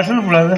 சொல்லக்கூடாது.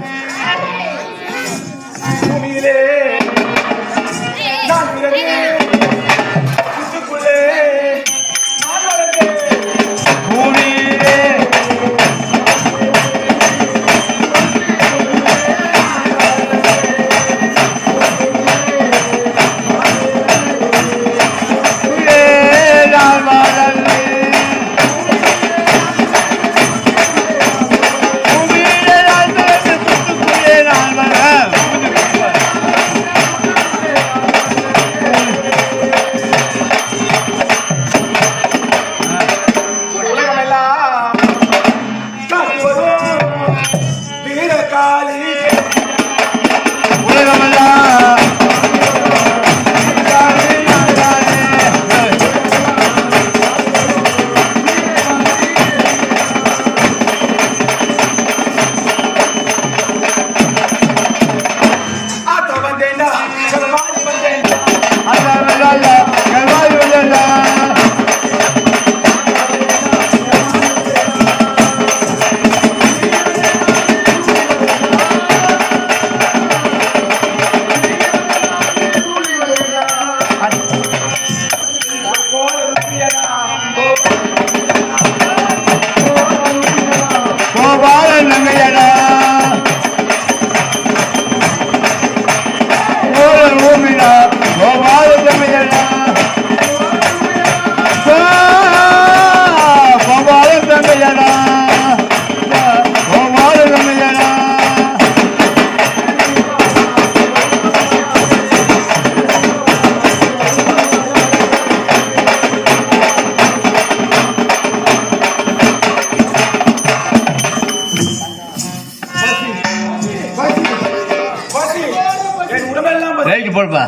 போடுப்பா.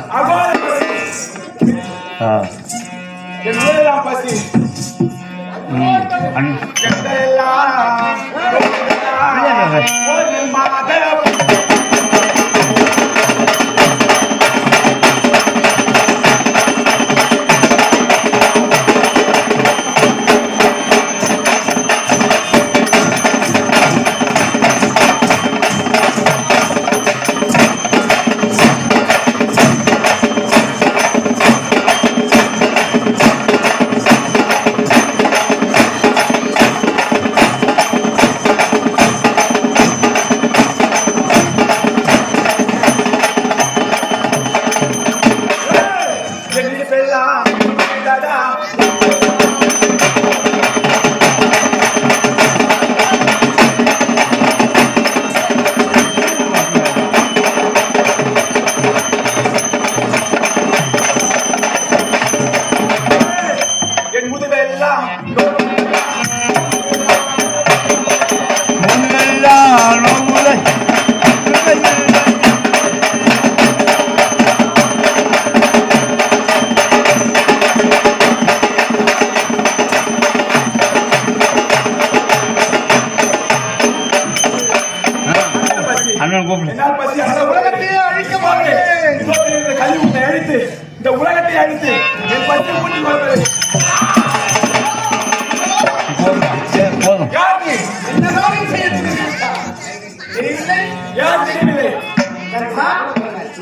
இந்த உலகத்தை அழித்து என் பற்றி மூட்டி வருவது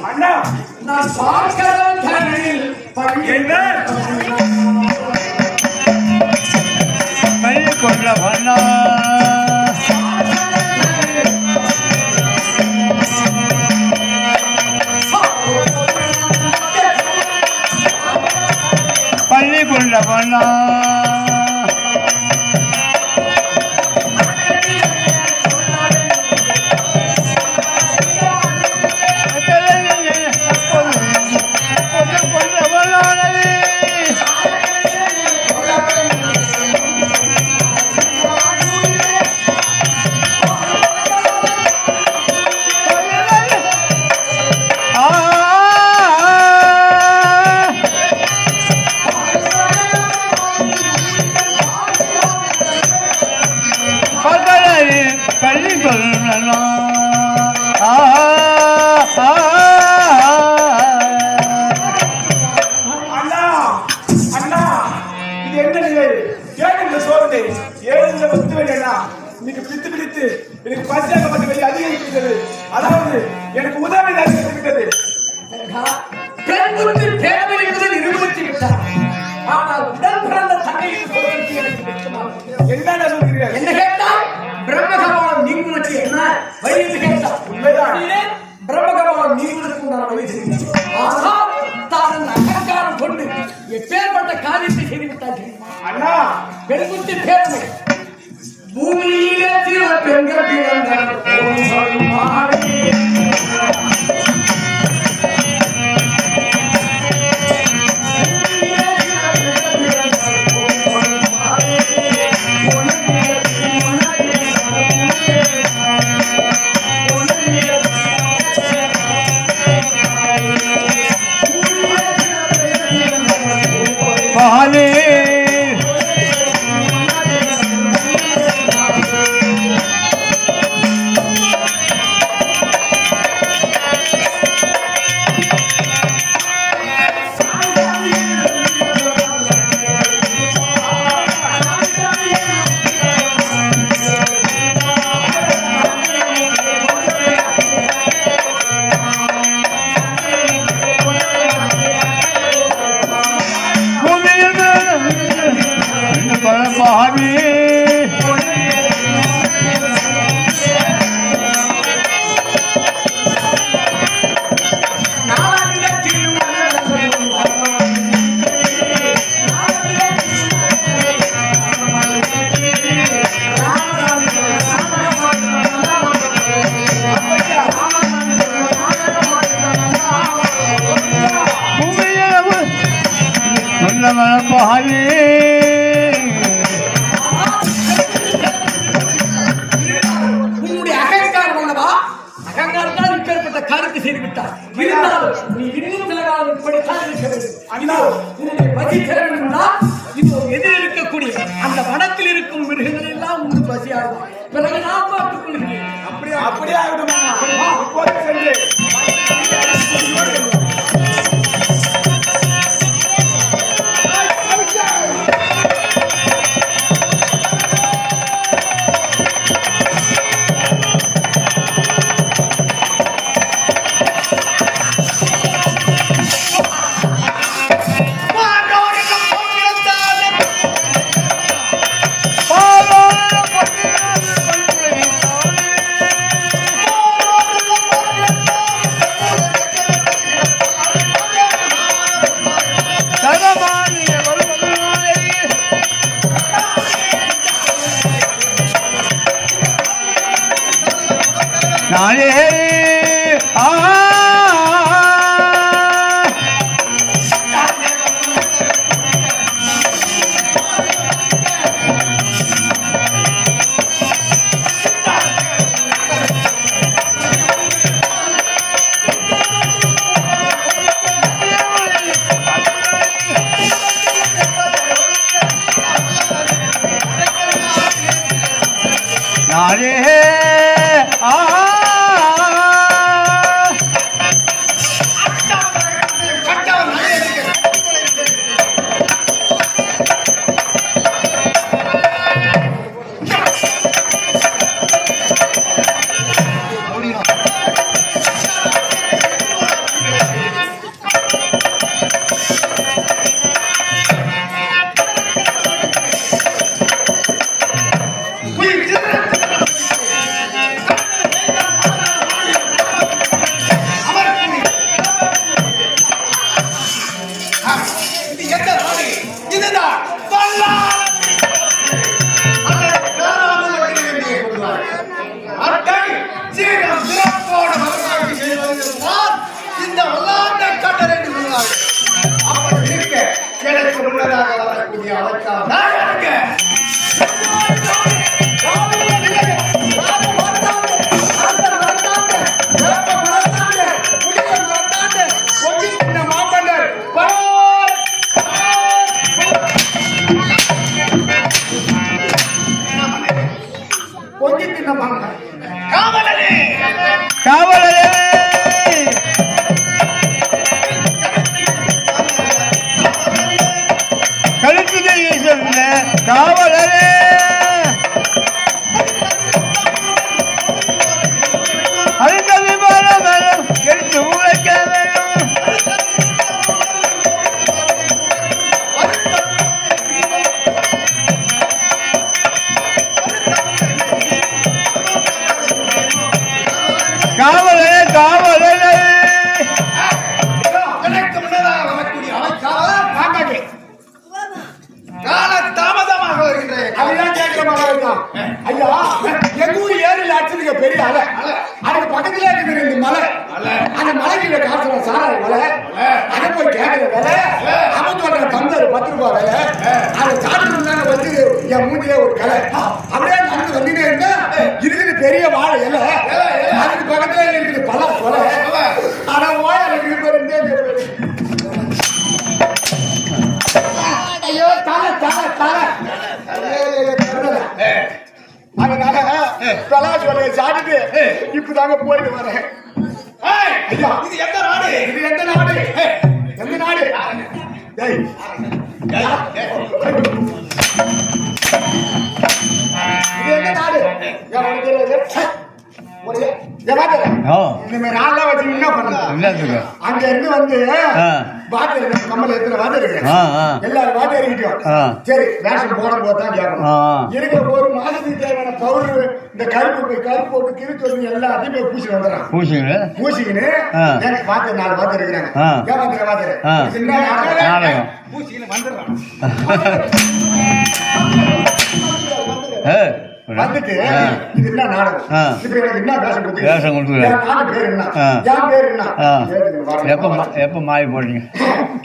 அண்ணா நான் பார்க்கலாம் என்ன கொண்ட பண்ணா பள்ளி கொண்ட பண்ணா எனக்கு பசியாகப்பட்ட வெளியே அதிகரிக்கிறது. அதாவது எனக்கு உதவி அதிகரிக்கிறது. என்ன சொல்கிறீர்கள்? என்ன கேட்டால் பிரம்மகபாலம் நீங்குவதற்கு என்ன வழி என்று கேட்டால் உண்மைதான். பிரம்மகபாலம் நீங்குவதற்கு உண்டான வழி தெரியும். ஆனால் தான் அகங்காரம் கொண்டு எப்பேற்பட்ட காரியத்தை செய்துவிட்டார்கள். அண்ணா பெண்குட்டி பேரமை பூமியிலே சில பெண்கள் உன்னுடைய அகங்காரம் அல்லவா? அகங்காரத்தால் இப்பேற்பட்ட காரியத்தை செய்துவிட்டார். இருந்தாலும் நீ இன்னும் சில காலம் இப்படித்தான் இருக்க வேண்டும். உன்னுடைய பசி பெற வேண்டும்னா இதோ எதிர் இருக்கக்கூடிய அந்த வனத்தில் இருக்கும் மிருகங்கள் எல்லாம் உண்டு பசியாகும். பிறகு நான் பார்த்துக் கொள்கிறேன். அப்படியே ஆகட்டும். இப்போது சென்று காவலரே காவலரே கழுத்துதை சொன்ன காவலரே அடுத்த விமானம் வேணும் எடுத்து உழைக்க வேணும் காவலரே காவலரே எனக்கு முன்னதாக வரக்கூடிய அமைக்காக கால தாமதமாக வருகின்றேன். அதுதான் கேட்கிற மாதிரி தான். ஐயா, எங்க ஊர் ஏரியில அடிச்சிருக்க பெரிய அலை. அதுக்கு பக்கத்துல இருக்கிற இந்த மலை. அந்த மலைக்கு காசுல சாராய மலை. அதை போய் கேட்கிற வேலை. அவன் சொல்ற தந்தர் 10 ரூபாய் வேலை. அதை சாப்பிட்டு வச்சு என் மூஞ்சிலே ஒரு கலை. அப்படியே நடந்து வந்துட்டே இருந்தா இருக்குது பெரிய வாழை இலை. அதுக்கு பக்கத்துல இருக்குது பல கொலை. ஆனா ஓய ஐயோ தலை தலை தலை அதனால பிரலாஷ் வலையை சாப்பிட்டு இப்பதாங்க போயிட்டு வரேன். ஏய், இது எந்த நாடு? இது எந்த நாடு? எந்த நாடு? டேய், இது எந்த நாடு? இனிமே நாள்லாம் வச்சு என்ன பண்ணலாம்? அங்க இருந்து வந்து வாத்திய கம்மல் எத்தனை வாத்திய இருக்கு? எல்லாரும் வாத்திய இருக்கட்டும். சரி, ரேஷன் போட போதான் கேட்கணும். இருக்கிற ஒரு மாசத்துக்கு தேவையான பவுடர் இந்த கருப்பு போட்டு கிருத்து எல்லாத்தையும் போய் பூசி வந்துடுறான். பூசிக்கின்னு எனக்கு வாத்திய 4 வாத்திய இருக்கிறாங்க. ஏன் வாத்திய சின்ன நாடகம் பூசிக்கின்னு வந்துடுறான். வந்துட்டு இது என்ன நாடகம்? இப்ப எனக்கு என்ன வேஷம் கொடுத்து நாடு பேர் என்ன? என் பேர் என்ன? எப்ப மாறி போறீங்க?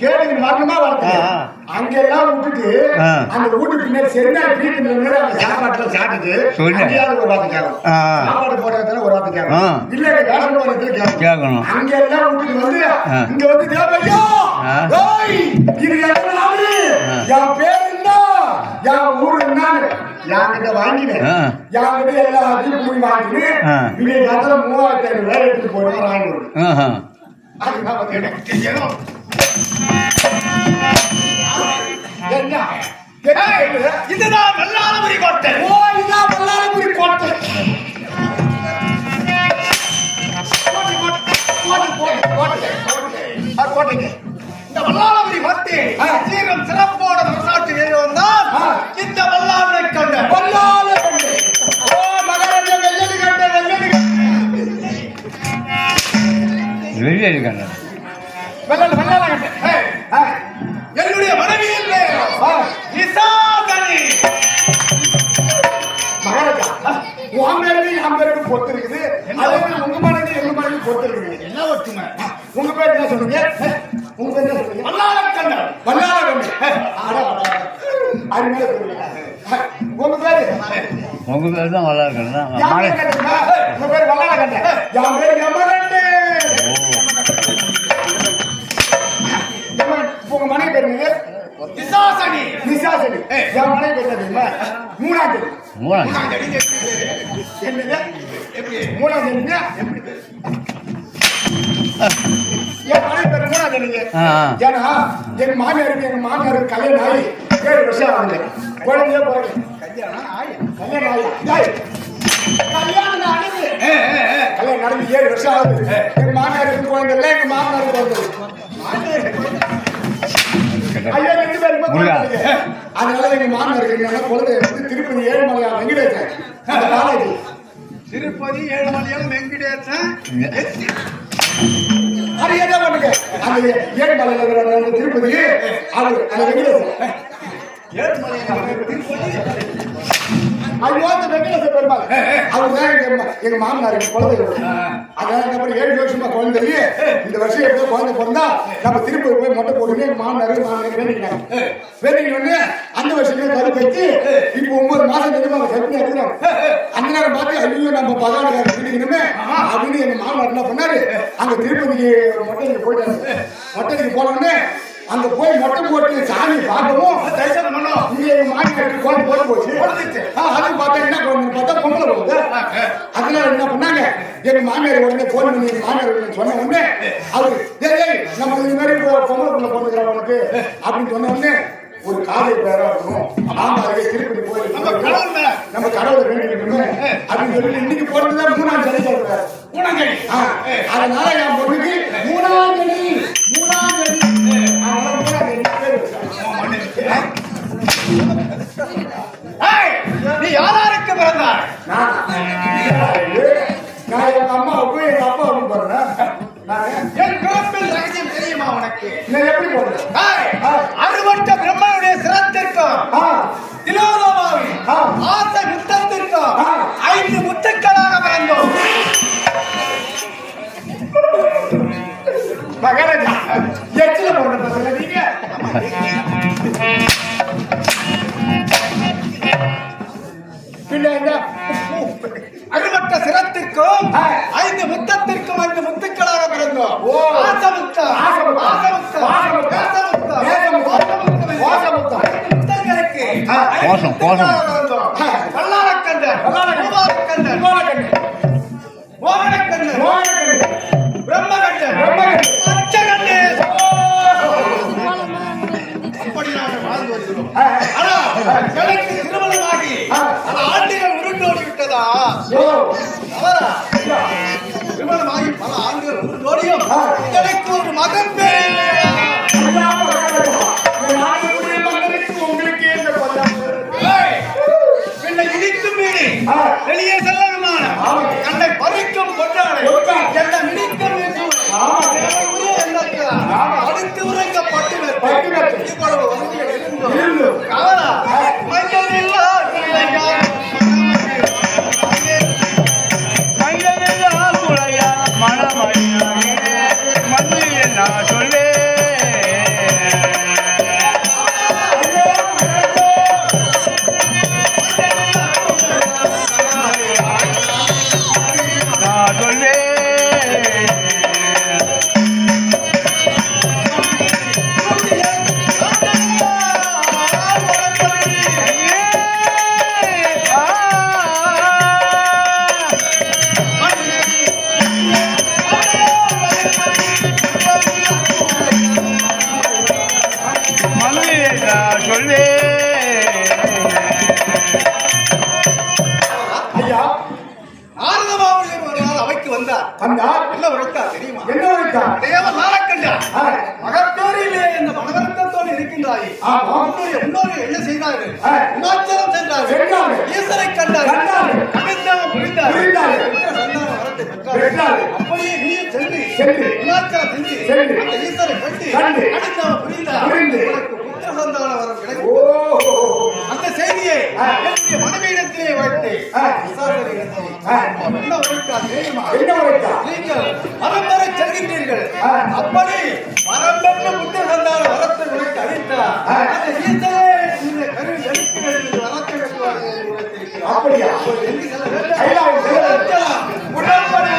கேளுங்க, வரணுமா வரது? அங்க எல்லாம் விட்டுட்டு அந்த வீட்டுக்கு பின்னாடி சரியா வீட்டுல சாப்பாட்டுல சாப்பிட்டு அங்கேயாவது ஒரு வார்த்தை கேட்கணும். சாப்பாடு போடுறதுல ஒரு வார்த்தை கேட்கணும். இல்ல வேஷம் போடுறதுல கேட்கணும். அங்க எல்லாம் விட்டுட்டு வந்து இங்க வந்து தேவையா இது எந்த நாடு? என் பேர் என்ன? என் ஊர் என்ன? யாங்கிட்ட வாங்கினேன். யாங்கிட்ட எல்லாத்தையும் போய் வாங்கினேன். இங்கே கதல 3500 ரூபாய் எடுத்துட்டு போய் வாங்கினேன். அதுதான் வந்து எனக்கு தெரியணும். இதுதான் வல்லாளபுரி கோட்டை. ஓ, இதுதான் வல்லாளபுரி கோட்டை. கோட்டைக்கு இந்த வல்லாளபுரி கோட்டை சீரம் சிறப்போட வரலாற்று வந்தால் இந்த வல்லாளனை கண்ட வல்லாள கண்டு. ஓ, மகாராஜா வெள்ளடி கண்ட வெள்ளடி வெளியே கண்ட வல்லாள கண்டு. என்னுடைய மனைவியின் பெயர் நிசாதனி. மகாராஜா, உன் பேருக்கு என் பேருக்கு பொறுத்து இருக்குது. அதே மாதிரி உங்க மனைவி எங்க மனைவி பொறுத்து இருக்குது. என்ன ஒற்றுமை? உங்க பேர் என்ன சொல்றீங்க? உங்க பேர் என்ன சொல்றீங்க? வல்லாளக்கண்டர். வல்லாளகண்டு. அருமையா சொல்றீங்க. உங்க பேரு? உங்க பேர் தான் நல்லா இருக்கணும். என் பேர் கேட்டீங்களா? உங்க பேர் வல்லாளகண்டு. என் பேர் யமகண்டு. உங்க மனைவி பேர் என்னது? நிசாசனி. நிசாசனி. என் மனைவி பேர் தெரியுமா? மூணாம் தேதி. என்னது? எப்படி? மூணாம் தேதிங்க? என் மனைவி பேர் மூணாம் தேதிங்க. ஏன்னா எங்க மாமியாருக்கு கல்யாணம் ஆகி 7 வருஷம் ஆகுது. குழந்தைய போறது கல்யாணம் ஆகி கல்யாணம் நடந்து 7 வருஷம் ஆகுது. எங்க மாமியாருக்கு குழந்தை இல்லை, எங்க மாமனாருக்கு குழந்தை. ஐயா 2 பேருமே குழந்தை. அதனால எங்க மாமனாருக்கு குழந்தை வந்து திருப்பதி ஏழுமலையா வெங்கடேசன் அந்த காலேஜ். திருப்பதி ஏழுமலையான் வெங்கடேசன். அது என்ன பண்ணுங்க? அந்த ஏழுமலையில திருப்பதி அவர் அந்த வெங்கடேசன். ஐயோ, அந்த வெங்கடேச பெருமாள் அவர் தான் எங்க மாமனாருக்கு குழந்தை. அதனால 7 வருஷமா குழந்தை. இந்த வருஷம் எப்போ குழந்தை பிறந்தா நம்ம திருப்பதி போய் மொட்டை போட்டு எங்க மாமனாருக்கு வேண்டிக்கிறாங்க. வேண்டிக்கணும்னு அந்த வருஷத்துல கரு வச்சு இப்போ 9 மாசம் தெரியுமா கருப்பி எடுக்கிறாங்க. அந்த நேரம் பார்த்து ஐயோ நம்ம பகாடுகார வேண்டிக்கணுமே அப்படின்னு எங்க மாமனார் என்ன பண்ணாரு, அங்க திருப்பதிக்கு மொட்டைக்கு போயிட்டாரு. மொட்டைக்கு போனோடனே அங்க போய் மொட்டை போட்டு சாமி பார்க்கவும் தரிசனம் பண்ணோம். இங்க எங்க மாமியாருக்கு கோலம் போட்டு போச்சு. அது பார்த்தா என்ன கோலம் பார்த்தா பொங்கல் போகுது. அதனால என்ன பண்ணாங்க, எங்க மாமியார் உடனே போன் பண்ணி எங்க மாமியார் சொன்ன உடனே அவரு ஏய் நம்ம இந்த மாதிரி பொங்கலுக்குள்ள போட்டுக்கிறவனுக்கு அப்படின்னு சொன்ன உடனே ஒரு காலை பேரா இருக்கணும். ஆமா அதுக்கு திருப்பதி போய் நம்ம கடவுளை வேண்டிக்கணுமே அப்படின்னு சொல்லி இன்னைக்கு போட்டுதான் 3ஆம் சனி சொல்றாரு. 3ஆம் சனி. அதனால என் பொண்ணுக்கு 3ஆம் சனி 3ஆம் சனி. நீ யாராருக்கு பிறந்தாய்? நான் எங்க அம்மாவுக்கும் எங்க அப்பாவுக்கும் போறேன். என் பிறப்பில் ரகசியம் தெரியுமா உனக்கு? நான் எப்படி போறேன்? அறுபட்ட பிரம்மனுடைய சிரத்திற்கும் திலோதமாவின் ஆசை முத்தத்திற்கும் 5 முத்துக்களாக பிறந்தோம். மகாராஜா எச்சில போடுற பசங்க நீங்க. அறுபட்ட சிரத்திற்கும் 5 முத்தத்திற்கும் 5 முத்துக்களாக பிறந்தோம். திருமணமாகி ஆண்டுகள் உருண்டோடி விட்டதா? திருமணமாகி பல ஆண்டுகள் உருண்டோடியும் எனக்கு ஒரு மகன் பேர் என்னை இடிக்கும் மீறி வெளியே செல்ல விமானம் என்னை பறிக்கும் கொண்டாடு என்னை இடிக்கும் அடுத்து உரைக்கப்பட்டு இவ்வளவு வசதிகள் இருந்தோம். என்ன செய்தார்கள்? இமாச்சலம் சென்றார்கள். ஈசனை கண்டார்கள். அப்படியே நீயும் சென்று இமாச்சலம் சென்று அந்த ஈசனை கண்டு அடித்தவன் புரிந்தார். புத்திர சந்தான வரம் கிடைக்கும். அந்த செய்தியை என்னுடைய மனைவியிடத்திலே வைத்து என்ன உரைத்தார் தெரியுமா? நீங்கள் வரம் பெற செல்கின்றீர்கள். அப்படி வரம் பெற்ற புத்திர சந்தான வரத்தை உனக்கு அளித்தார். அந்த ஈசனை இந்த கருவி எழுப்பினருக்கு வரத்தை வைப்பார்கள் உரைத்திருக்கிறார். அப்படியா? எங்கு செல்ல வேண்டும்? உடன்படி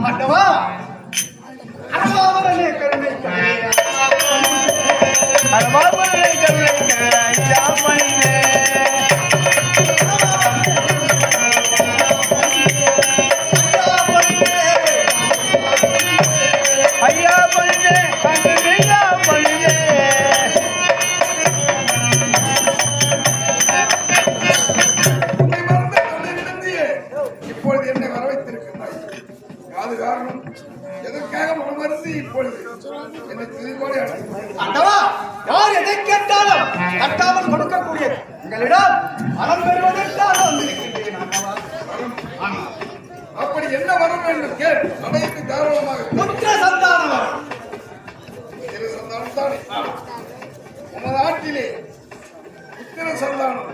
ஆண்டவா அருளாளனே கருணை ஐயா பண்ணே கண்ணையா பண்ணே இப்பொழுது என்னை வரவைத்திருக்கின்றாய் அது காரணம் எதற்காக மனமருந்து இப்பொழுது என்னை திருப்பாடி ஆண்டவா யார் எதை கேட்டாலும் கட்டாமல் கொடுக்கக்கூடிய எங்களிடம் அறம் பெறுவதற்காக வந்திருக்கின்றேன் ஆண்டவா. அப்படி என்ன வரும் என்று கேள் அனைத்து தாராளமாக புத்திர சந்தானம் வரும். புத்திர சந்தானம் தானே நமது நாட்டிலே புத்திர சந்தானம்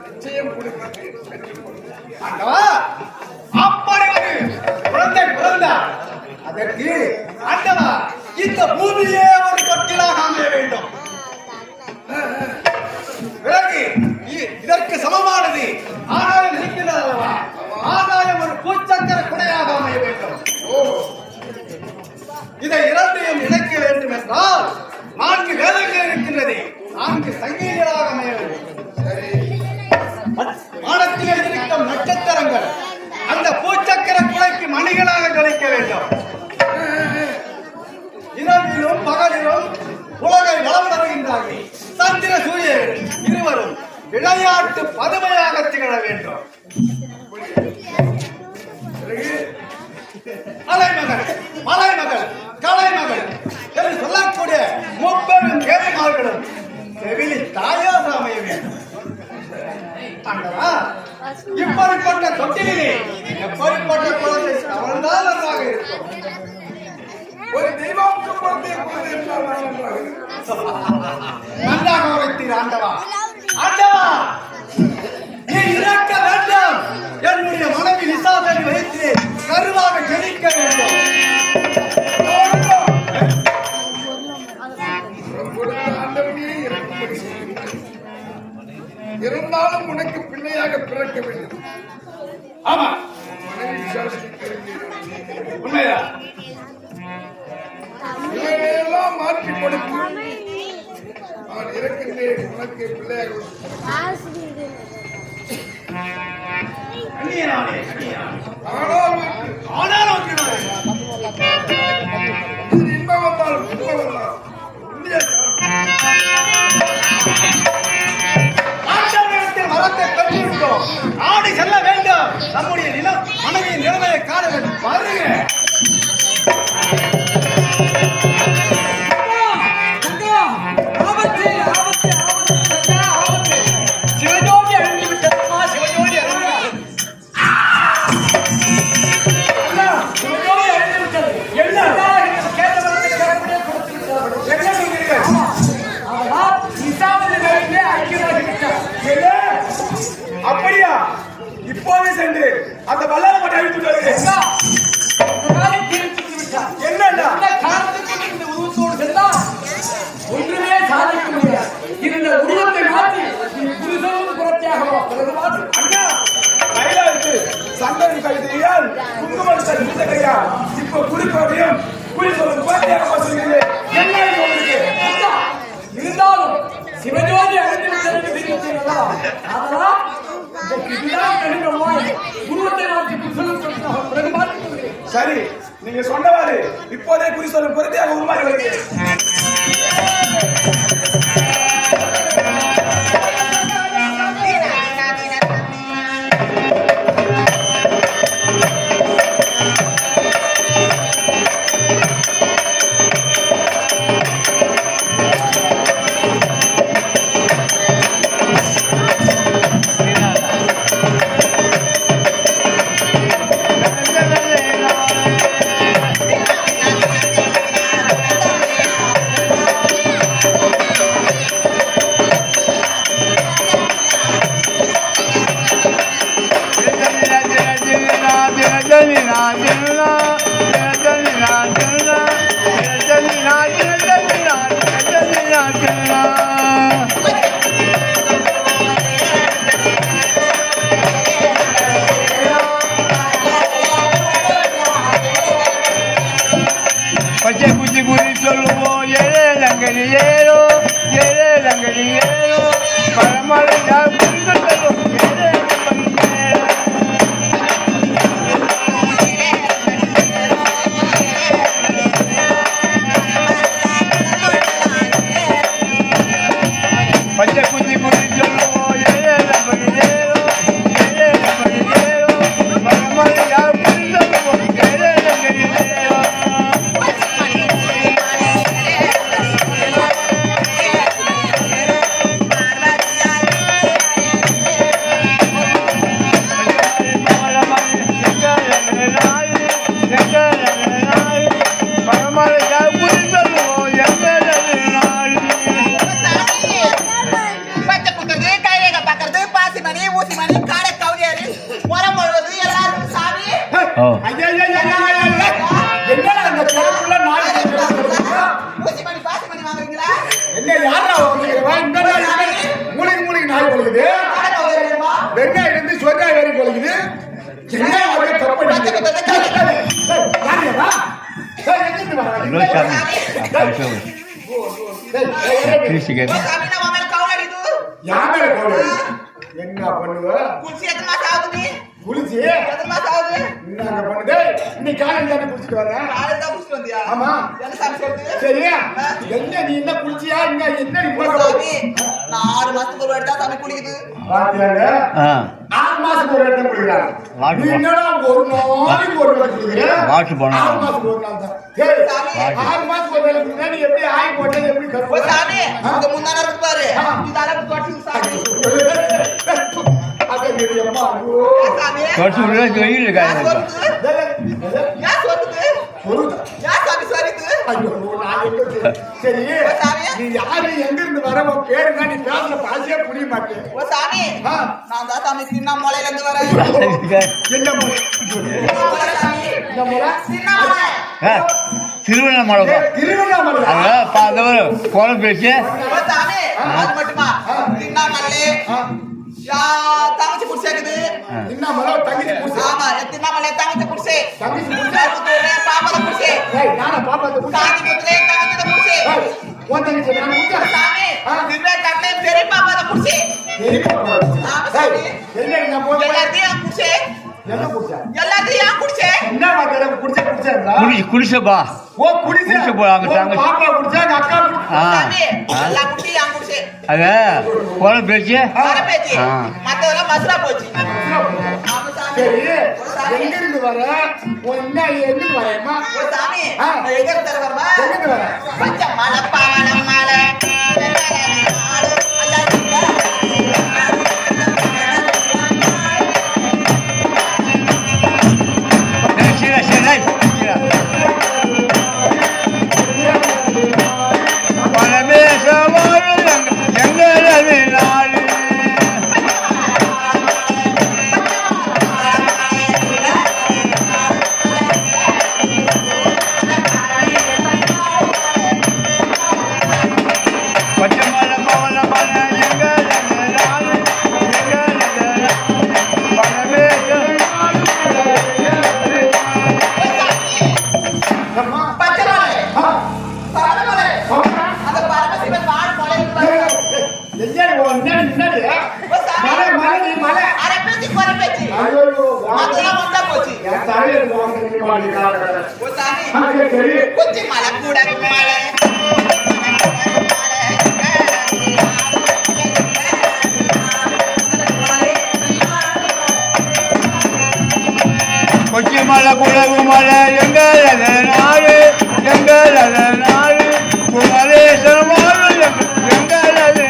நிச்சயம் கொடுக்கிறேன் பெற்றுக்கொள்கிறேன். ஆண்டவா அப்படி ஒரு குழந்தை பிறந்தார் அதற்கு ஆண்டவா இந்த பூமியே ஒரு தொட்டிலாக அமைய வேண்டும். பிறகு இதற்கு சமமானது ஆகாயம் இருக்கிறது அல்லவா? ஆகாயம் ஒரு பூச்சக்கர குடையாக அமைய வேண்டும். இதை இரண்டையும் இணைக்க வேண்டும் என்றால் 4 வேதங்கள் இருக்கின்றது. 4 சங்கீதங்களாக அமைய வேண்டும். வானத்திலே இருக்கும் நட்சத்திரங்கள் அந்த பூச்சக்கர குடைக்கு மணிகளாக ஜொலிக்க வேண்டும். இரவிலும் பகலிலும் உலகை வளம் வருகின்றார்கள். சந்திர சூரியன் இருவரும் விளையாட்டு பதுமையாக திகழ வேண்டும். அலைமகள் மலைமகள் கலைமகள் என்று சொல்லக்கூடிய முப்பெரும் தேவிமார்களும் செவிலி தாயாக அமைய வேண்டும். ஆண்டவா இப்படிப்பட்ட தொட்டிலே எப்படிப்பட்ட குழந்தை கவர்ந்தால் நன்றாக இருக்கும். ஒரு தெய்வம்க்கு குழந்தை குழந்தை என்றால் நான் நன்றாக நன்றாக வைத்தீர் ஆண்டவா. ஆண்டவா நீ இறக்க வேண்டும். என்னுடைய மனைவி நிசாதனை வைத்து கருவாக ஜெயிக்க வேண்டும். கொடுத்த ஆண்டவனே இறக்கும்படி செய்கின்றாய். இருந்தாலும் உனக்கு பிள்ளையாக பிறக்க வேண்டும். ஆமா மனைவி விசாரிக்க வேண்டும். உண்மைதான். இவையெல்லாம் மாற்றி கொடுத்து நான் இறக்கின்றேன் உனக்கு பிள்ளையாக. அந்நியனானே, ஆனால் ஆனாலும் இது இன்பம் வந்தாலும் துன்பம் வந்தாலும் உண்மையை ஆண்டவனிடத்தில் வரத்தை பெற்றிருந்தோம். ஆடி செல்ல வேண்டும். நம்முடைய நிலம் மனைவியின் நிலைமையை காண வேண்டும். பாருங்க அப்படியா? இப்போது சென்று அந்த வல்லார மட்டை அழித்து என்னடா ஒன்றுமே சாதிக்க முடியாது. இந்த உருவத்தை மாற்றி புருஷனும் புரட்சியாக சந்தனி கழுதையால் குங்குமம் கையா இப்ப குடிப்பதையும் குடிப்பதும் குழந்தையாக சொல்கிறேன். என்ன உங்களுக்கு இருந்தாலும் சிவஜோதி அதெல்லாம் உருவத்தை மாற்றி புருஷனும் சரி, நீங்க சொன்னவாறு இப்போதே குறி சொல்லும் பொருத்தியாக உருமாறி வருகிறேன். சொல்லுவோம் ஏழங்கடி ஏழோ ஏழங்கடி ஏழோ பழமலையா புரிந்து சொல்லுவோம் பச்சை குஞ்சி குஞ்சி சொல்லுவோம் ஏழங்கடி ஏழோ ஏழங்கடி ஏழோ பழமலையா புரிந்து சொல்லுவோம் ஏழங்கடி ஏழோ என்னடா அந்த கிழக்குள்ள நாய் என்ன யாரா உட்காந்துக்கிறவா இந்த நாய் மூளைக்கு நாய் கொழுகுது வெங்காயம் இருந்து சொர்க்காய் வரை கொழுகுது என்ன ஒரே தப்பு யாரு என்ன பண்ணுவ குளிச்சு என்ன பண்ணுது இன்னைக்கு காலையில தானே குளிச்சுட்டு வரேன் ஆமா சரியா என்ன நீ என்ன குளிச்சியா என்ன என்ன நீ போற 6 மாசத்துக்கு ஒரு வாட்டி தான் சாமி குளிக்குது பாத்தியாங்க 6 மாசத்துக்கு ஒரு வாட்டி தான் குளிக்கிறாங்க நீ என்னடா ஒரு நாளைக்கு ஒரு வாட்டி குளிக்கிற வாஷ் பண்ணா 6 மாசத்துக்கு ஒரு நாள் தான் ஏய் 6 மாசத்துக்கு ஒரு வாட்டி குளிக்கிற நீ எப்படி ஆய் போட்டே எப்படி கருப்பு சாமி உங்க முன்னால இருக்கு பாரு இதால தொட்டி சாமி அத நீ அம்மா சாமி தொடச்சு உள்ள வெயில் இருக்காங்க யா சொல்லுது யா சாமி சரிது ஐயோ நான் எங்க சரி நீ யாரு எங்க இருந்து வர உன் பேரு என்ன நீ பேசுற பாசியே புரிய மாட்டேன் ஓ சாமி நான் தான் சாமி சின்ன மலையில இருந்து வரேன் என்ன முறை என்ன முறை திருவண்ணாமலை திருவண்ணாமலை கோலம் பேச்சு ஓ சாமி அது மட்டுமா சின்ன மலை யா தங்கச்சி புடிச்சேக்குது திருவண்ணாமலை தங்கச்சி புடிச்சு ஆமா சின்ன மலை தங்கச்சி புடிச்சே தங்கச்சி புடிச்சு பாப்பாத புடிச்சே ஏய் நானா பாப்பாத புடிச்சு சாமி புடிச்சே தங்கச்சி புடிச்சே உன் தங்கச்சி நான் புடிச்சா சாமி திவ்யா கட்டை பெரிய பாப்பாத புடிச்சே சரி பாப்பா சாமி என்ன நான் போய் எல்லாத்தையும் புடிச்சே என்ன புடிச்சா எல்லாத்தையும் புடிச்சே என்ன வாடல புடிச்சா குடிசப்பா ஓ குடிச்சு குடிச்சு போறாங்க தங்கச்சி. பாப்பா குடிச்சா அக்கா குடிச்சா சாமி எல்லா குட்டியும் புடிச்சே அத கோலம் பேச்சு வர பேச்சு மத்ததெல்லாம் மசுரா போச்சு ஆமா சாமி சரி எங்க இருந்து வர உன் என்ன எங்க இருந்து வரேம்மா ஓ சாமி எங்க இருந்து வரமா எங்க இருந்து வர பச்சை மலை பாவன மலை கொச்சி மலை கூட மலை கொச்சி மலை குடகு மலை எங்களது நாடு எங்களது நாடு குமரேசன் வாழும் எங்களது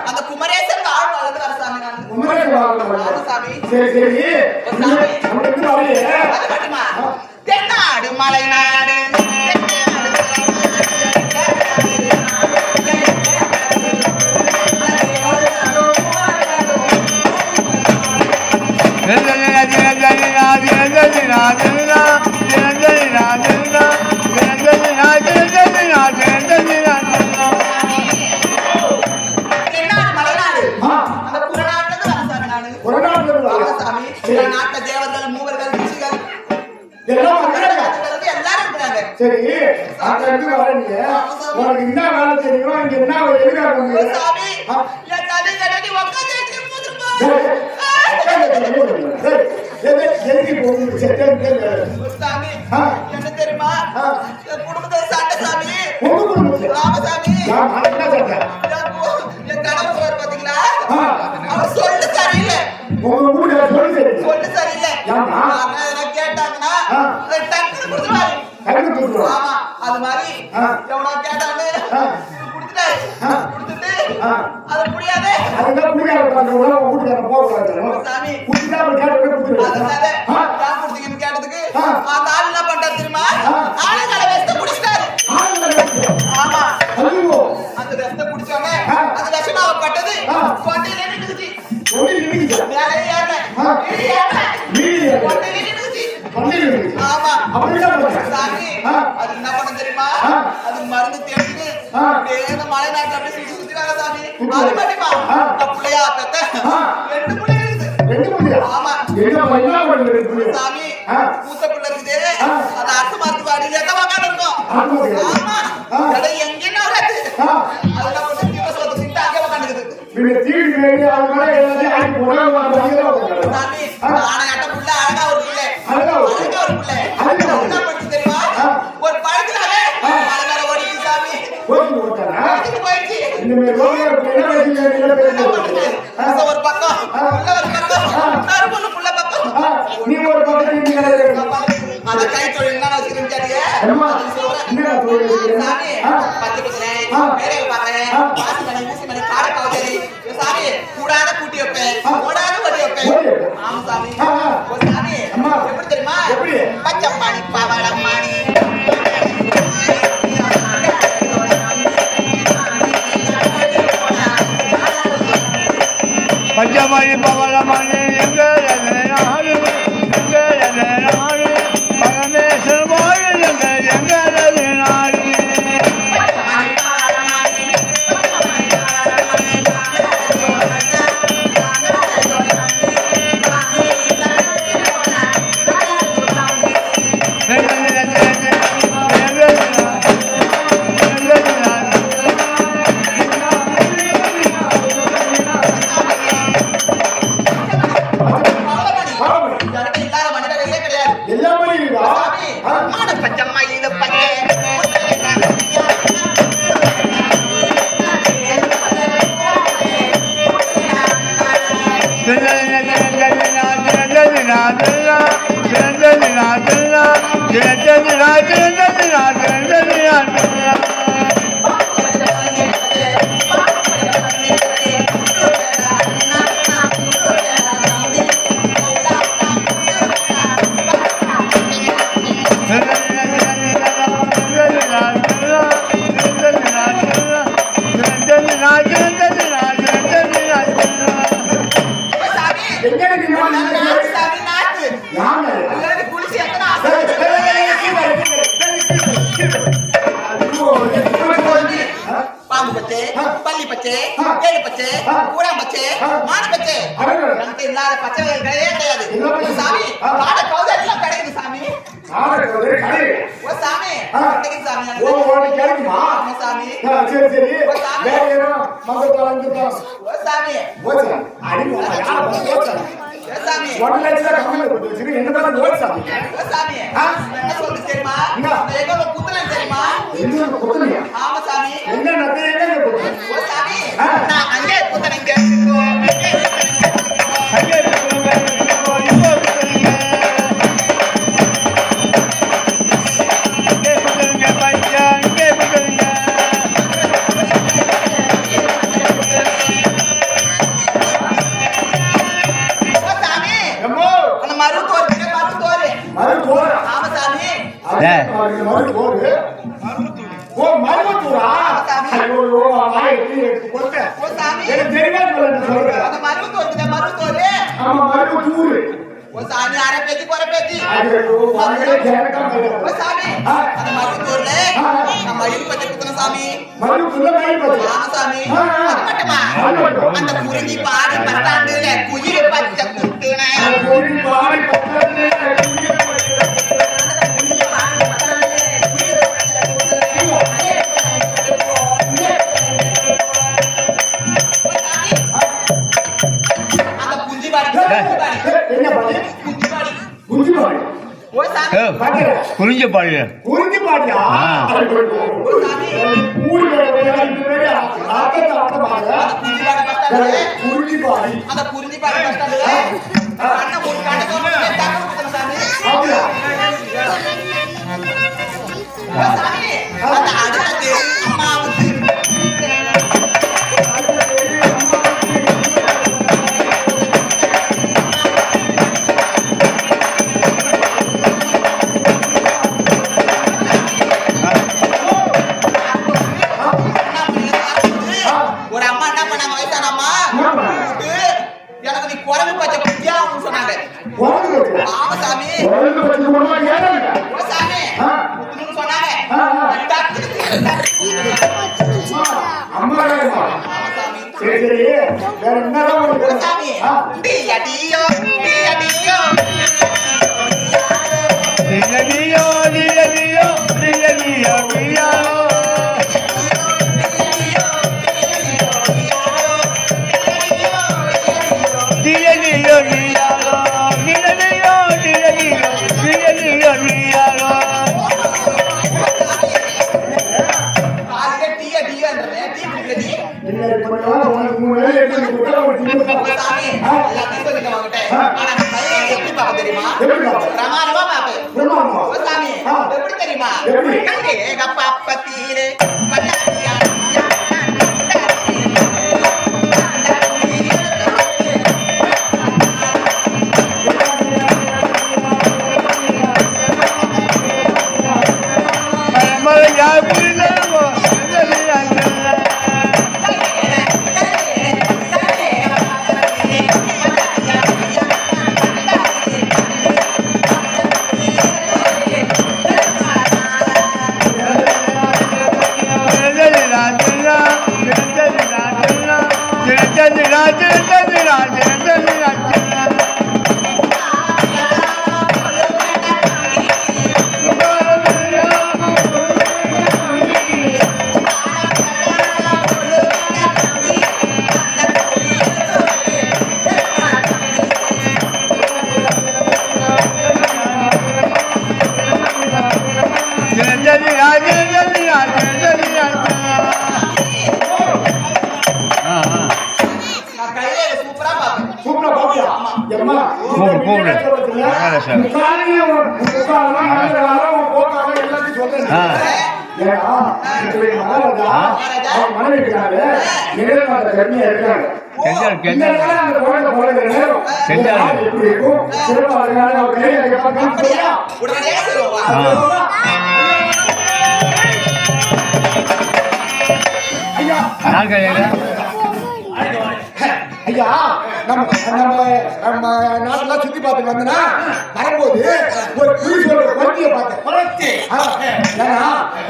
அந்த குமரேசன் வாழ் வளர்ந்து வர சாமி சாமி சரி சரி அது மட்டுமா தென்னாடு மலை நாடு என்ன மலைநாடு அந்த புறநாட்டுல சாமி நானு புறநாட்டுல இருந்து ஆமா வரா. சாமி சில நாட்ட தேவர்கள் மூவர்கள் ரிஷிகள் எல்லாம் வந்தாங்க. எல்லாரும் இருக்கிறாங்க சரி அந்த இடத்துல வர நீங்க உனக்கு என்ன வேலை தெரியும் இங்க என்ன எதுக்காக ஓ வந்தீங்க? சாமி ஆ. என் தலை கட்டி உட்காந்து போதுமா எதுக்கு போகுது? சரி, சரி, சரி. சாமி ஆ. என்ன தெரியுமா ஆ. என் குடும்பத்தை சாட்ட சாமி உங்க குடும்பத்துல? ஆமா சாமி நான் என்ன சொல்றேன்? என் கணவர் சொல்றாரு பாத்தீங்களா ஆ. அவர் சொல்லு சரியில்லை உங்க வீட்டுல சொல்லி தெரியும். சொல்லு சரியில்லை ஏம்மா? யாருன்னா எதனா கேட்டாங்கன்னா ஆ. அதை டக்குனு கொடுத்துருவாரு கருத்து கொடுத்துருவா. ஆமா அது மாதிரி ஆ. எவனா கேட்டான்னு ஆ. கொடுத்துட்டாரு ஆ. கொடுத்துட்டு ஆ. அது முடியாது அதுதான் குடிக்கார பண்றவங்க உங்க வீட்டுக்கார போகக்கூடாது. சாமி குடிக்காம கேட்டு கொடுத்துருவா. அதனால ஆ. யார் கொடுத்தீங்கன்னு கேட்டதுக்கு ஆ. அந்த ஆள் என்ன பண்றாரு தெரியுமா ஆ. ஆளுங்களை வெஸ்ட குடிச்சிட்டாரு ஆமா ஐயோ அந்த வெஸ்ட குடிச்சோன்னே ஆ. அந்த விஷமாவை பட்டது ஆ. கொண்டையில நின்னுச்சு சொல்லி நின்னுக்கிச்சா? மேலே ஏறல ஆ. கீழே ஏறல வீடு ஏறல. கொண்டையில நின்னுச்சு பள்ளியில் நின்னுக்கிச்சா? ஆமா அப்படிதான் பண்றேன். சாமி ஆ. அது என்ன பண்ண தெரியுமா ஆ. அது மருந்து தேடிட்டு ஆ. இந்த மலை நாட்டுல அப்படியே சுத்தி சுத்தினாங்க சாமி அது மட்டுமா ஆ. பிள்ளையா பெத்த ஆ. 2 பிள்ளை இருக்குது ரெண்டு புள்ளியா? ஆமா என்ன பண்றது ரெண்டு புள்ளியா? சாமி ஆ. மூத்த பிள்ளை இருக்குது ஆ. அது அரசு மரத்து வாடியில எங்க உட்காந்து இருக்கும் ஆமா. ஆமா ஆ. கடை எங்கேன்னு வராது ஆ. அதுல கொஞ்சம் தீவ சோத்து திட்டு அங்கே உட்காந்துக்குது நீங்க தீடி வேண்டி அது மேல எல்லாத்தையும் ஆக்கி உணவு வாங்க. சாமி ஆ. ஆனகட்ட புள்ள அழகா ஒரு பிள்ளை அழகா ஒரு பிள்ளை. அழகா ஒரு பிள்ளை அழகா ஒரு என்ன பண்ணுச்சு தெரியுமா ஆ. ஒரு பழத்தினாலே ஆ. மலை மேல ஓடிச்சு சாமி கோயில் போட்டாரா? ஓடிட்டு போயிடுச்சு இந்த மாதிரி ரோகியா இருக்கு. என்ன வயசுல என்ன பேசுறது? பண்ணுது ஆ. ஒரு பக்கம் ஆ. புள்ள ஒரு பக்கம் ஆ. இன்னொரு பொண்ணு புள்ள பக்கம் ஆ. நீ ஒரு பக்கத்துல நீங்க அந்த கை தொழில் என்ன வச்சுக்கிறேன்னு கேட்டியே அம்மா, அது சொல்றேன். என்ன தொழில் வச்சுக்கிறேன்? சாமி ஆ. பச்சை குத்துறேன் ஆ. வேலையை பார்க்கறேன் ஆ. வாசி மணி ஊசி மணி காடை காவச்சேரி சாமி கூடாத கூட்டி வைப்பேன் ஆ. ஓடாத வடி வைப்பேன் ஓடி வைப்பேன். ஆமா சாமி ஆ, ஆ. ஒரு சாமி அம்மா. எப்படி தெரியுமா எப்படி? பச்சை மணி பவளம் மணி பஞ்சமணி பவளமணி எங்களது நாடு பரமேஸ்வர வாழ எங்களது நாடு பவளமணி எனக்கு இல்லாத மனிதர்களே கிடையாது எல்லாமே இருக்கா? சாமி ஆ. ஆன பச்சை மயில பச்சை சாமி எங்க இருக்கு இந்த மாதிரி நாக்கு நாடு? சாமி நாக்கு யானை. அல்லது குளிச்சு எத்தனை ஆசை ஏய், ஏய், ஏய், ஏய், கீழே, கீழே, கீழே. ஐயோ, ஆ? பாம்பு பச்சை ஆ. பள்ளி பச்சை ஆ. ஏழு பச்சை ஆ. ஊராம் பச்சை ஆ. மான பச்சை அடடட. எனக்கு இல்லாத பச்சை கிடையவே கிடையாது எல்லா பச்சை. சாமி ஆ. காடை கவுதை எல்லாம் கிடைக்குது சாமி யானை இருக்குது, கடை. ஓ சாமி ஆ. கிடைக்குது சாமி ஓ, எனக்கு. உனக்கு கிடைக்குமா? ஆமா சாமி ஆ, சரி, சரி. ஓ, சாமி. வேற ஏதோ மங்கத்தாளம், அங்கத்தாளம். ஓ சாமி ஓச்சா, அடிமா, யாரை பார்த்து ஓச்சா? ஓ சாமி 1 லட்சம் கம்மியில கொடுத்து வச்சிருக்கு. என்ன பார்த்து ஓச்சா? ஓ சாமி ஆ. என்ன சொல்றது தெரியுமா என்ன? நான் எங்க குத்துறேன் தெரியுமா எங்க குத்துறியா? ஆமா சாமி எங்க நத்தை, எங்க குத்துற? ஓ சாமி ஆ. நான் அங்கே குத்துறேன் ஓ சாமி எம்மோ, அந்த மருத்துவர் மருத்துவர் மறு போறா. ஆமா சாமி ஏய். மறு போடு. ஓ, மருவத்தூரா? சாமி. ஐயோ, ஆயிரத்தி எடுத்து போட்டேன். ஓ சாமி எனக்கு தெரியாது போல நீ சொல்ற. அந்த மருத்துவர் மருத்துவர் ஆமா, மருவத்தூரு. ஓ சாமி அரை பேத்தி குறை பேத்தி ஐயோ, வாங்களே ஜனகம் ஓ ஐயோ. சாமி ஆ. அந்த மருத்துவர்ல நம்ம மயில் பத்தி குத்தணும் சாமி மறுபுள்ள மயில் பத்தி. ஆமா சாமி ஆ. அது மட்டுமா அது மட்டும். அந்த குருதி பாடி பத்தாண்டுல குயில் பச்சை குத்துனே ஒரு பாடி பக்கத்துல குடிய போயிட்டு. அந்த குஞ்சி பாடி என்ன பாடி? குஞ்சி பாடி குஞ்சு பாடி. ஓ சாமி குறிஞ்ச பாடு குஞ்சு பாடியா? ஆ. ஓ சாமி ஊர்ல ரெண்டு பேரு ஆட்டத்தை ஆட்ட பாருங்க. குஞ்சி பாடி பத்தாண்டு குருதி பாடி. அந்த குருதி பாடி பத்தாண்டுல அண்ணன் ஒரு கண்ணை தோணும் தக்க குத்தணும் சாமி அப்படியா? ஓ சாமி அந்த அடுத்து அம்மாவுக்கு ஒரு அம்மா என்ன பண்ணாங்க வயசான அம்மா எனக்கு நீ குரங்கு பச்சை குட்டியா சொன்னாங்க குழந்தை வச்சு. ஆமா சாமி குழந்தை வச்சு கொண்டு வா, ஏறாங்க. ஓ சாமி ஆ. குத்துணும்னு சொன்னாங்க ஆ. டக்குனு அம்மா வேணுமா? ஆமா சாமி சரி சரி வேற என்னதான் ஓ உங்களுக்கு? சாமி ஆ. டியடியோ டியடியோ நீயோ நீயோ நீயோ நீயோ நீயோ காலையில டியடியோன்றே டீ குடிக்கடி என்ன பண்ணலாம்? உனக்கு 3 நாள் எடுத்து கொடுத்தா ஒரு ஓ தின்னு சாமி எல்லாத்தையும் சொல்லிட்டு வாங்கிட்டேன் ஆனா நான் கையை எப்படி பார்க்க தெரியுமா எப்படி பார்ப்ப? பிரமாதமா பார்ப்பேன் பிரமாதமா? ஓ சாமி ஆ. எப்படி தெரியுமா எப்படி? கண்டேக பாப்பத்தீரே பட்டாத்தியா நான் கையில சூப்பரா பார்ப்பேன் சூப்பரா பாப்பியா? எம்மா, கூப்பிடு. மகாராஷ்டிரா. முக்காலையும் முக்காலெல்லாம் மகாராஜா, உன் போக்காலும் எல்லாத்தையும் சொல்றேன். ஆ. ஏன்னா, இப்படி மகாராஜா, அவன் மனைவி இருக்காரு, நிழல்கால கர்மியா இருக்காங்க. இந்த நேரம் அந்த குழந்தை பிறந்த நேரம், இந்த நாள் எப்படி இருக்கும்? சிறப்பா இருக்காரு, அவர் கையில கேட்பாங்க, சொல்லியா? உடனடியாக சொல்லுவா ஐயா, ஐயா, நம்ம நம்ம நம்ம நாட்டெல்லாம் சுத்தி பார்த்துட்டு வந்தனா வரும்போது ஒரு புலிசோட குழந்தைய பார்த்தேன். ஏன்னா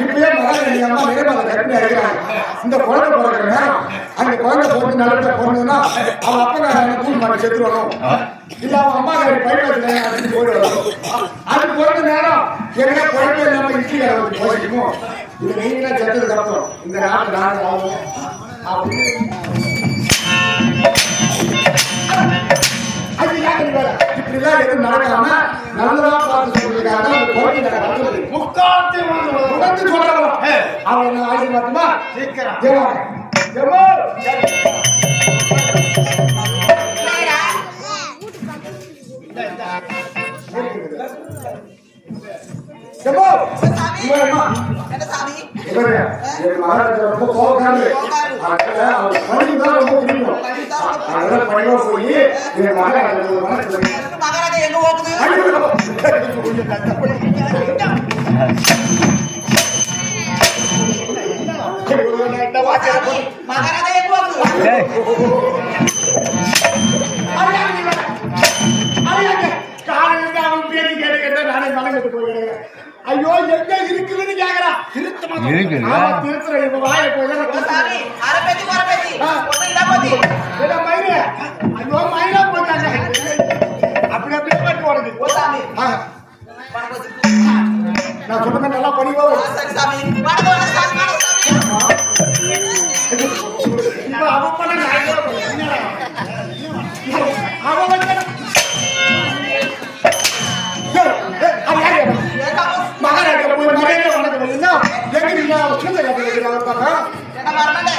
இப்பயே மகாராணி அம்மா நிலைமையில கட்டியா இருக்கிறாங்க. இந்த குழந்தை பிறக்கிற நேரம் அந்த குழந்தை போட்டு நல்ல பொண்ணுன்னா அவன் அப்பா தூக்கி மாட்டி செத்துருவாங்க. இல்ல அவன் அம்மா காரி பயிர்ல அப்படின்னு போயிடுவாங்க. அது பிறந்த நேரம் என்ன குழந்தை இல்லாம இட்லிக்கார வந்து போயிடுமோ இது நீங்களே செத்ததுக்கு அப்புறம் இந்த நாட்டு நாடு ஆகும் அப்படின்னு இப்படிலாம் எதுவும் நடக்காம நல்லதா பார்த்து சொல்றதுக்காக அந்த கோயில் நடக்கிறது முக்காலத்தை உணர்ந்து சொல்றவங்க அவன் என்ன ஆயுதம் பார்த்துமா சீக்கிரம் என்ன சாமி மகாராஜா ரொம்ப கோபக்காரு அவர் பணிதான் ரொம்ப பிடிக்கும் அதெல்லாம் பணிவா போய் என் மகாராஜா மகாராஜா எங்க போகுது மகாராஜா எங்க போகுது இருக்குது. ஆமா, திருத்துற இவன் வாயை போய் தான் ஓ சாமி அரை பேத்தி ஒரு பேத்தி ஒண்ணு இல்ல போதி ஏடா மயிரே, ஐயோ மயிரா போட்டாங்க. அப்படி அப்படியே பாட்டு ஓடுது. ஓ சாமி ஆ, நான் சொன்னது நல்லா படிவோ. சரி சாமி வணக்கம் சாமி இப்ப அவன் பண்ண நாயகா என்னடா? அவன் வந்து மகாராஜா போய் மரியாதை வணக்கம் இல்லைன்னா எங்க நீங்க சுந்த கேட்கிறாங்க. என்ன மரணே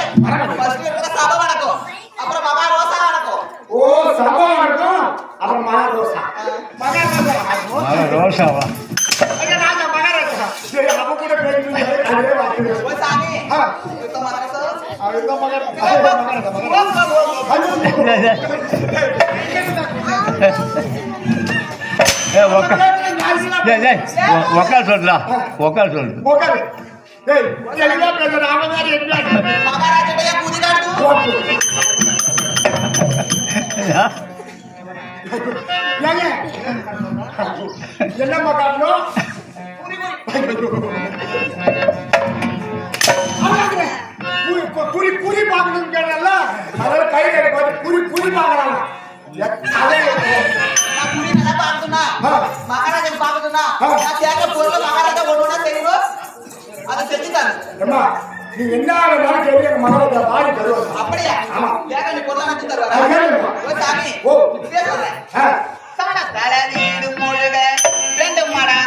ஃபர்ஸ்ட் இருக்கிற சபை வணக்கம் அப்புறம் மகா ரோசா வணக்கம் ஓ சபா வணக்கம் அப்புறம் மகாரோசா. ரோசாவா மகாராஜா மகாராஜா சரி அவ கூட பேசுறீங்க. அதே வார்த்தை. ஓ சாமி ஆ, இது மகாராஜா அதுதான் மகாராஜா. உக்கால் சொல்றா உக்கால் சொல்லு உட்காரு. டேய், தெளிவா பேசுற அவன் வேற என்ன? மகாராஜா பூஜை காட்டு ஏங்க? என்னம்மா காட்டணும்? குறி பார்க்கணும் கேட்டல அதாவது கையில பார்த்து குறி பார்க்கறாங்க. நான் புடி நல்லா பாத்துனா மகாராஜா பாத்துனா நான் கேட்க பொருள மகாராஜா ஒண்ணுனா தெரியும் அத செஞ்சுட்டாரு அம்மா நீ என்ன வேணாலும் கேளு, எங்க மகாராஜா பாடி தருவாங்க. அப்படியே ஆமா. கேட்க நீ பொருள நச்சு அது தருவாரா கேளுமா? ஓ சாமி ஓ. இப்பவே சொல்றேன் ஆ, சமண தல வீடு முழுக வேண்டும் மாடா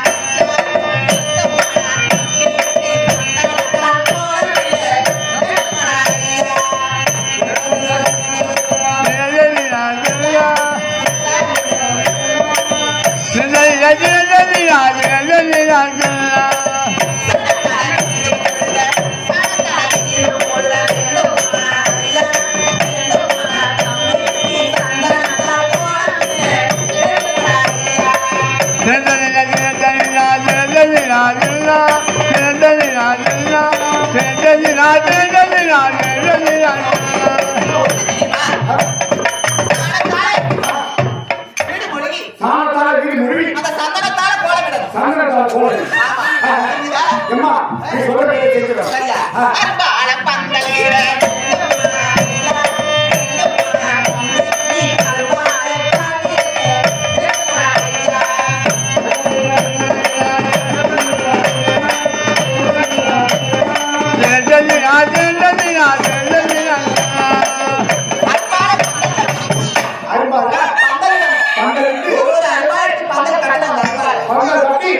வீடு முழுகி சாணத்தால வீடு முழுவி அந்த சந்தனத்தால கோலமிடணும் சாணத்தால போடு. ஆமா புரியுதா? அம்மா நீ சொல்றதை கேட்கிறேன். சரியா அன்பான பந்தலிட அரும்பால பந்தலிட்டு ஒவ்வொரு அன்பாயிரத்து பந்தல் கட்டணும் பந்தல் கட்டி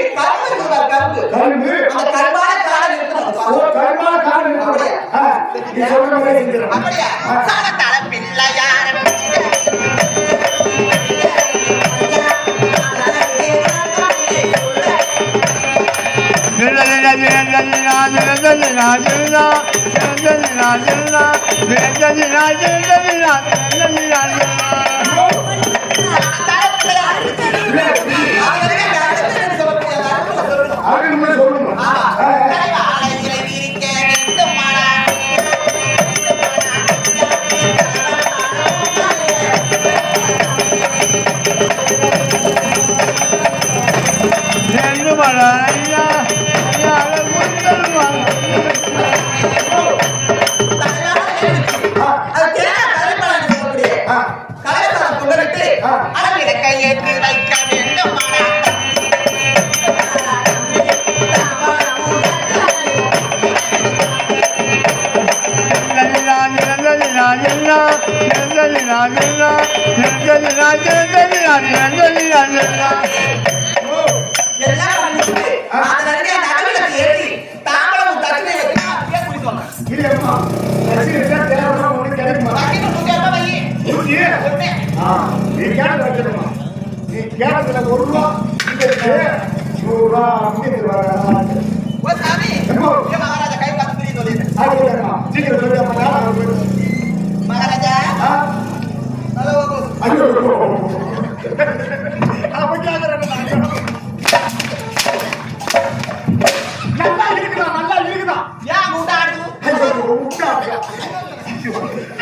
கரும்பு கரும்பு அந்த கரும்பான காலம் இருக்கணும் ஓ கரும்பால காடு இருக்கு. ஆ, நீ சொல்ற மாதிரி செஞ்சிடறேன். அப்படியா சாணத்தால பிள்ளையார அதுக்கு முன்னாடி சொல்லணும். ஆ, ஆ. கையேற்றி வைக்க வேண்டும் எல்லாம் பண்ணிட்டு அதுல இருக்க நடுவில் ஏற்றி தாம்பளம் தட்டினை வைக்கணும் அப்படியே குடிக்கணும் இது அம்மா ரசிகர்கள் தேவைன்னா உனக்கு கிடைக்குமா? பாக்கெட் 100 ரூபாய் வை. நூத்தி? ஒண்ணு. ஆ, நீ கேட்டது வச்சிருமா? நீ கேட்டதுல ஒரு ரூபா இங்க இருக்கு. 100 ரூபா அப்படி தருவாங்க. ஓ சாமி எம்மா. ஏ மகாராஜா கை பார்த்து பிரி சொல்லிடு அது இல்லம்மா. சீக்கிரம் சொல்லி அம்மா நான் போயிடுவேன். மகாராஜா ஆ? ஹலோ ஐயோ. அவன் கேக்குறான் நல்லா இருக்குதா, நல்லா இருக்குதா. ஏன் முட்டை ஆடுது ஐயோ, உட்கா.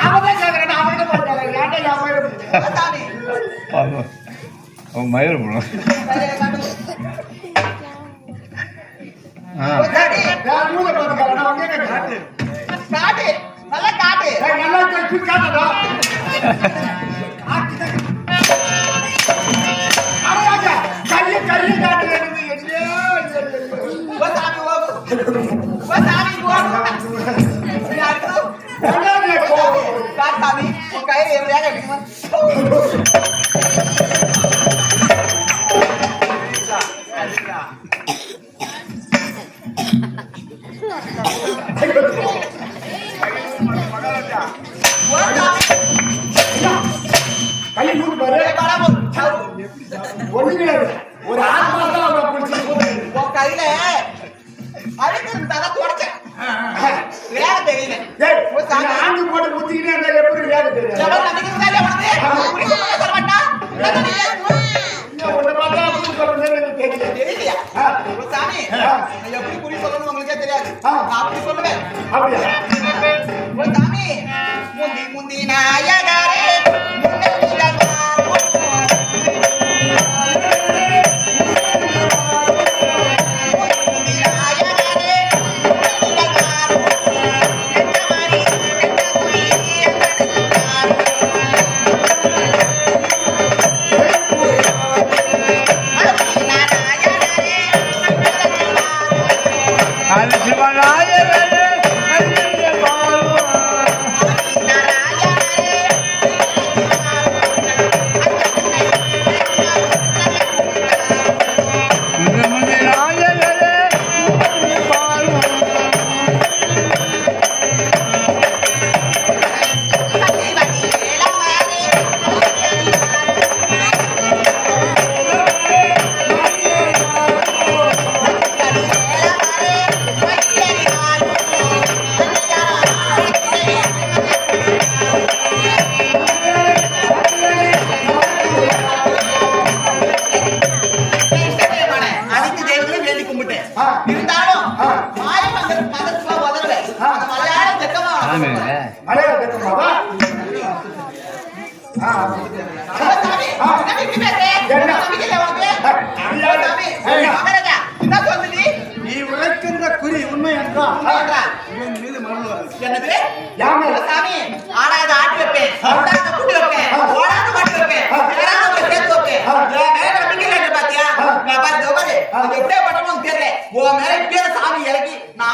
அவன் கேக்குறான், அவன் பார்த்தாங்க. ஏன்டா யா போயிடு. ஓ சாமி அவன் மயிர் போடும் கையை காட்டு ஓ சாமி வேற ஊரை பார்த்துக்கலாம் நான் அங்கே காட்டு காட்டு நல்லா காட்டு நல்லா தூக்கி காட்டுடா அரையாங்க கையை காட்டுறேன் ஓ சாமி ஓ சாமி சாமி உன் கையில எவ்வளவு கிடைக்குமா கையை நூறு பாரு ஒண்ணு கிடையாது ஒரு ஆத்மா தான் அவரை பிடிச்சி உன் கையில அழுக்கு இருந்தா தொடச்சேன் வேலை தெரியல ஓ சாமி ஆண்டு போட்டு முத்திக்கிட்டே இருந்தா எப்படி வேலை தெரியும் எவ்வளவு நம்பிக்கை இருந்தாலே உனக்கு குடிக்க சொல்ல மாட்டா உன்னை பார்த்தா அப்படி சொல்றேன்னு எனக்கு தெரியல தெரியலையா ஓ சாமி நான் எப்படி குறி சொல்லணும் உங்களுக்கே தெரியாது நான் அப்படி சொல்லுவேன் அப்படியா ஓ சாமி முந்தி முந்தி நாயகரே அது சிவராயரே இருந்தாலும் மாயம் மதத்துல உதறல அந்த மலையாளம் தெக்கமா மலையாள தெரியுமாவா சாமி என்ன இப்படி பேசுறே நம்பிக்கை உனக்கு மகாராஜா என்ன சொல்லுது நீ உரைக்கின்ற குறி உண்மை என்றால் இவன் மீது மரணம் என்னது யானை சாமி ஆடாத ஆட்டி வைப்பேன் ஓடாத கூட்டி வைப்பேன் ஓடாத மாட்டி வைப்பேன் ஏறாத போய் சேர்த்து வைப்பேன் என் மேல நம்பிக்கை இல்லை பாத்தியா நான் பாரு அது எப்படியே பண்ணணும் தெரியல உன் மேல இப்பயே சாமி இறக்கி நான்